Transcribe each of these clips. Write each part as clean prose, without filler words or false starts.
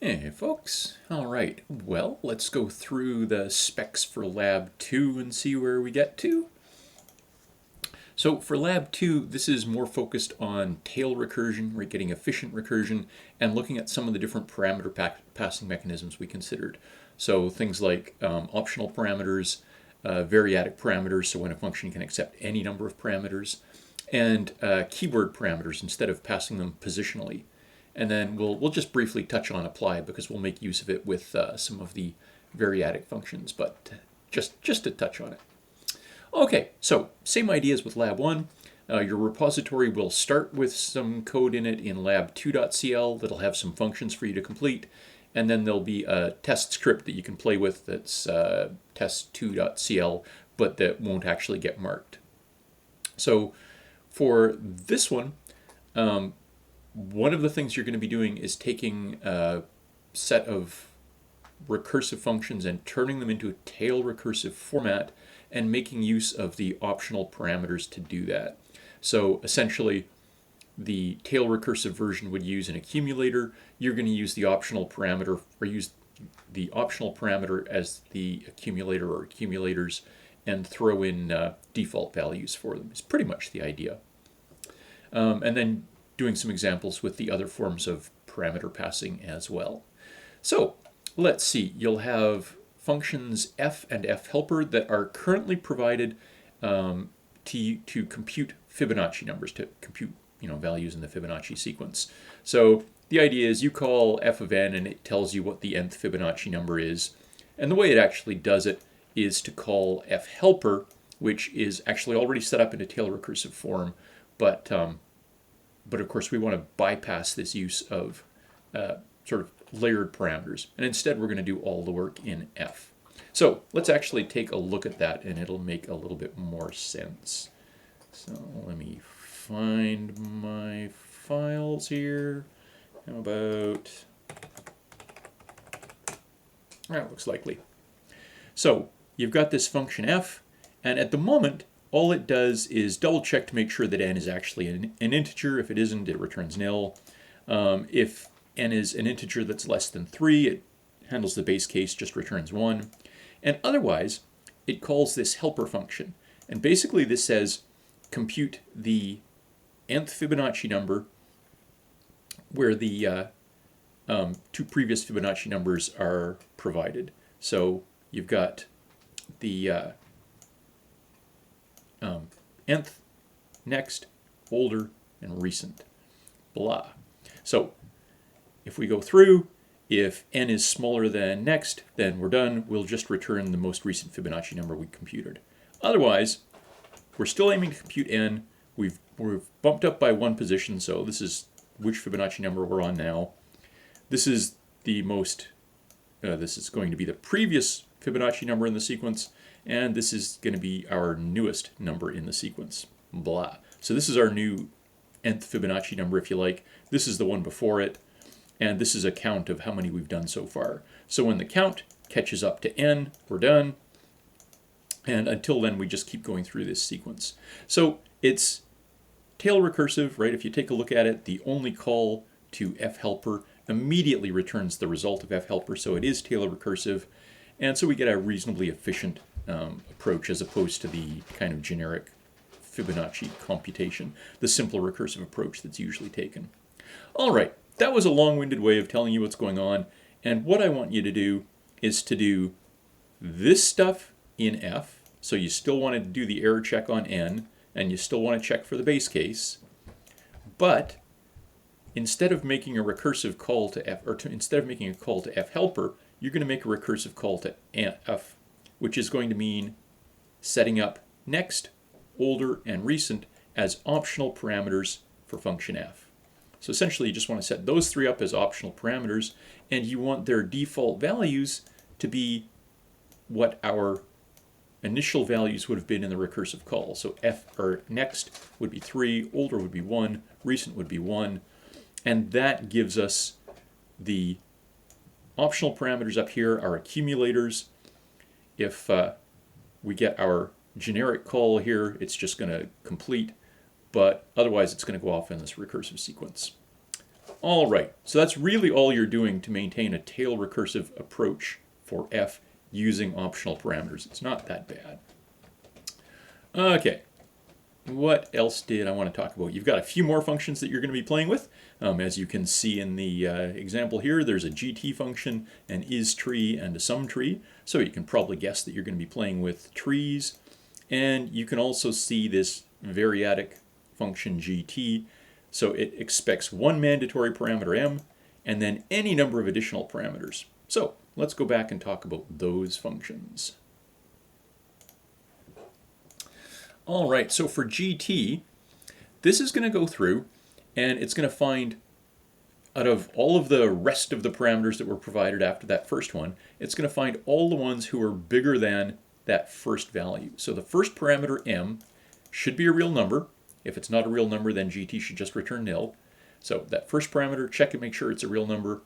Hey folks, alright, well let's go through the specs for Lab 2 and see where we get to. So for Lab 2, this is more focused on tail recursion, right, getting efficient recursion, and looking at some of the different parameter passing mechanisms we considered. So things like optional parameters, variadic parameters, so when a function can accept any number of parameters, and keyword parameters instead of passing them positionally. And then we'll just briefly touch on apply because we'll make use of it with some of the variadic functions, but just to touch on it. Okay, so same ideas with Lab 1. Your repository will start with some code in it in lab2.cl that'll have some functions for you to complete, and then there'll be a test script that you can play with that's test2.cl, but that won't actually get marked. So for this one, one of the things you're going to be doing is taking a set of recursive functions and turning them into a tail recursive format and making use of the optional parameters to do that. So essentially, the tail recursive version would use an accumulator. You're going to use the optional parameter, or use the optional parameter as the accumulator or accumulators, and throw in default values for them. It's pretty much the idea. And then doing some examples with the other forms of parameter passing as well. So let's see, you'll have functions f and f helper that are currently provided to compute Fibonacci numbers, to compute values in the Fibonacci sequence. So the idea is you call f of n and it tells you what the nth Fibonacci number is. And the way it actually does it is to call f helper, which is actually already set up in a tail recursive form, but of course we want to bypass this use of sort of layered parameters, and instead we're going to do all the work in f. So let's actually take a look at that and it'll make a little bit more sense. So let me find my files here. How about, that looks likely. So you've got this function f, and at the moment all it does is double check to make sure that n is actually an integer. If it isn't, it returns nil. If n is an integer that's less than 3, it handles the base case, just returns 1. And otherwise, it calls this helper function. And basically this says, compute the nth Fibonacci number where the two previous Fibonacci numbers are provided. So you've got the nth, next, older, and recent. Blah. So if we go through, if n is smaller than next, then we're done. We'll just return the most recent Fibonacci number we computed. Otherwise, we're still aiming to compute n. We've bumped up by one position, so this is which Fibonacci number we're on now. This is the most, this is going to be the previous Fibonacci number in the sequence, and this is going to be our newest number in the sequence. Blah. So this is our new nth Fibonacci number, if you like. This is the one before it, and this is a count of how many we've done so far. So when the count catches up to n, we're done. And until then, we just keep going through this sequence. So it's tail recursive, right? If you take a look at it, the only call to f helper immediately returns the result of f helper, so it is tail recursive. And so we get a reasonably efficient approach as opposed to the kind of generic Fibonacci computation, the simple recursive approach that's usually taken. All right, that was a long-winded way of telling you what's going on, and what I want you to do is to do this stuff in f, so you still want to do the error check on n, and you still want to check for the base case, but instead of making a recursive call to f, or instead of making a call to f helper, you're going to make a recursive call to f, which is going to mean setting up next, older, and recent as optional parameters for function f. So essentially you just want to set those three up as optional parameters, and you want their default values to be what our initial values would have been in the recursive call. So f, or next would be 3, older would be 1, recent would be 1, and that gives us the optional parameters up here, our accumulators. If we get our generic call here, it's just going to complete, but otherwise it's going to go off in this recursive sequence. All right, so that's really all you're doing to maintain a tail recursive approach for f using optional parameters. It's not that bad. Okay, what else did I want to talk about? You've got a few more functions that you're going to be playing with. As you can see in the example here, there's a GT function, an isTree, and a SumTree. So you can probably guess that you're going to be playing with trees. And you can also see this variadic function GT. So it expects one mandatory parameter m, and then any number of additional parameters. So let's go back and talk about those functions. All right, so for GT, this is going to go through and it's going to find, out of all of the rest of the parameters that were provided after that first one, it's going to find all the ones who are bigger than that first value. So the first parameter m should be a real number. If it's not a real number, then GT should just return nil. So that first parameter, check and make sure it's a real number.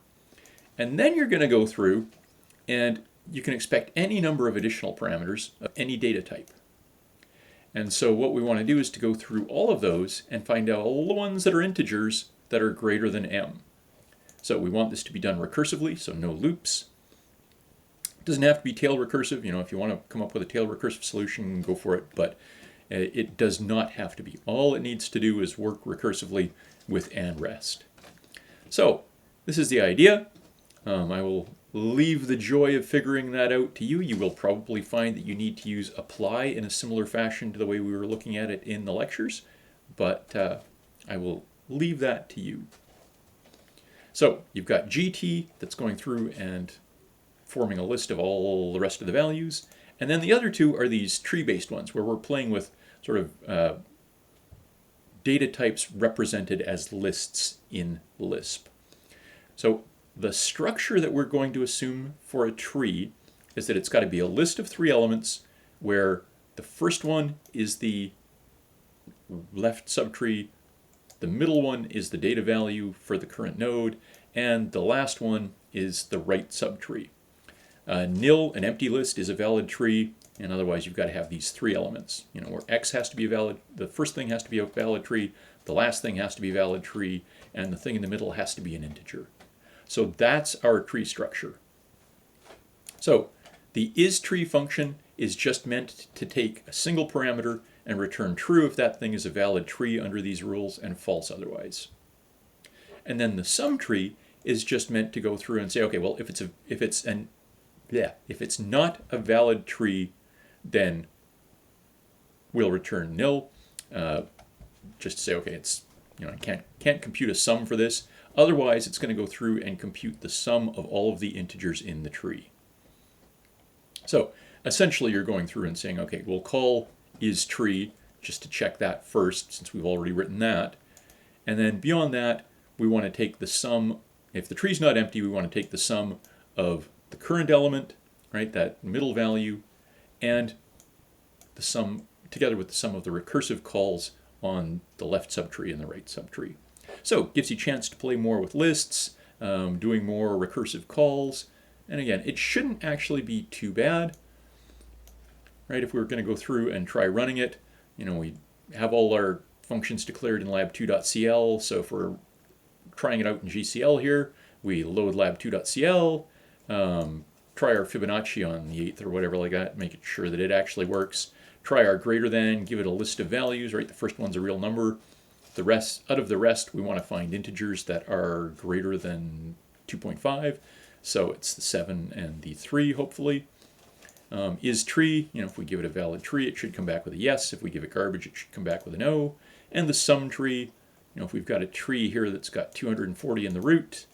And then you're going to go through and you can expect any number of additional parameters of any data type. And so what we want to do is to go through all of those and find out all the ones that are integers that are greater than m. So we want this to be done recursively, so no loops. It doesn't have to be tail recursive. You know, if you want to come up with a tail recursive solution, go for it, but it does not have to be. All it needs to do is work recursively with and rest. So this is the idea. I will leave the joy of figuring that out to you. You will probably find that you need to use apply in a similar fashion to the way we were looking at it in the lectures, but I will leave that to you. So you've got GT that's going through and forming a list of all the rest of the values, and then the other two are these tree-based ones where we're playing with sort of data types represented as lists in Lisp. So the structure that we're going to assume for a tree is that it's got to be a list of 3 elements where the first one is the left subtree, the middle one is the data value for the current node, and the last one is the right subtree. Nil, an empty list, is a valid tree, and otherwise you've got to have these 3 elements. You know, where x has to be a valid, the first thing has to be a valid tree, the last thing has to be a valid tree, and the thing in the middle has to be an integer. So that's our tree structure. So the isTree function is just meant to take a single parameter and return true if that thing is a valid tree under these rules and false otherwise. And then the SumTree is just meant to go through and say, okay, well, if it's not a valid tree, then we'll return nil. Just to say, okay, it's, you know, I can't compute a sum for this. Otherwise, it's going to go through and compute the sum of all of the integers in the tree. So essentially, you're going through and saying, okay, we'll call isTree just to check that first, since we've already written that. And then beyond that, we want to take the sum. If the tree's not empty, we want to take the sum of the current element, right, that middle value, and the sum together with the sum of the recursive calls on the left subtree and the right subtree. So it gives you a chance to play more with lists, doing more recursive calls. And again, it shouldn't actually be too bad, right? If we were going to go through and try running it, you know, we have all our functions declared in lab2.cl. So if we're trying it out in GCL here, we load lab2.cl, try our Fibonacci on the 8th or whatever like that, make sure that it actually works. Try our greater than, give it a list of values, right? The first one's a real number. The rest, out of the rest, we want to find integers that are greater than 2.5. So it's the 7 and the 3, hopefully. isTree, you know, if we give it a valid tree, it should come back with a yes. If we give it garbage, it should come back with a no. And the SumTree, you know, if we've got a tree here that's got 240 in the root,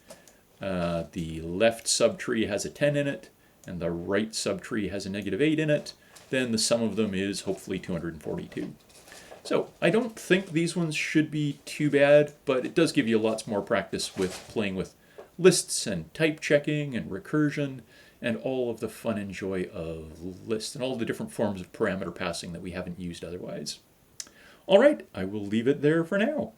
the left subtree has a 10 in it, and the right subtree has a -8 in it, then the sum of them is hopefully 242. So I don't think these ones should be too bad, but it does give you lots more practice with playing with lists and type checking and recursion and all of the fun and joy of lists and all the different forms of parameter passing that we haven't used otherwise. All right, I will leave it there for now.